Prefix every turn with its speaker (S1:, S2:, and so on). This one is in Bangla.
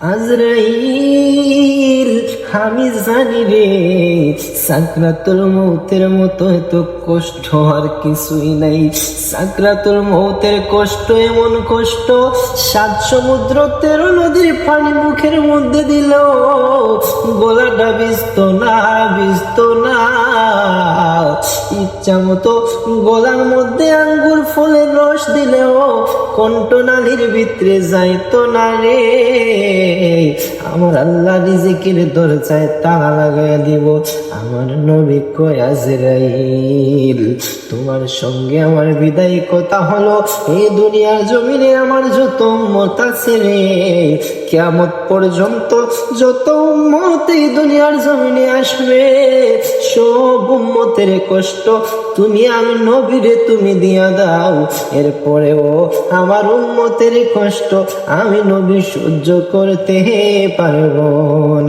S1: আজরাইল, আমি জানি রে সাকরাতুল মৌতের মতো এত কষ্ট আর কিছুই নাই। সাকরাতুল মৌতের কষ্ট এমন কষ্ট, 7 সমুদ্র 13 নদীর পানি মুখের মধ্যে দিল গলাটা ভিজতো না, ভিজতো না। ইচ্ছা মতো গলার মধ্যে আঙ্গুর ফলের রস দিলেও কণ্ঠনালীর ভিতরে যাইতো না রে। আমার আল্লাহ রিজিকের দরজায় তালা লাগাইয়া দিব। আমার নবী কয়, আজরাইল, তোমার সঙ্গে আমার বিদায় কথা হলো। এই দুনিয়ার জমিনে আমার যত উম্মত আছে রে, কিয়ামত পর্যন্ত যত উম্মত এই দুনিয়ার জমিনে আসবে, সব উম্মতের কষ্ট তুমি আমি নবীরে তুমি দিয়া দাও। এরপরেও আমার উম্মতের কষ্ট আমি নবী সহ্য করতে পারবো না।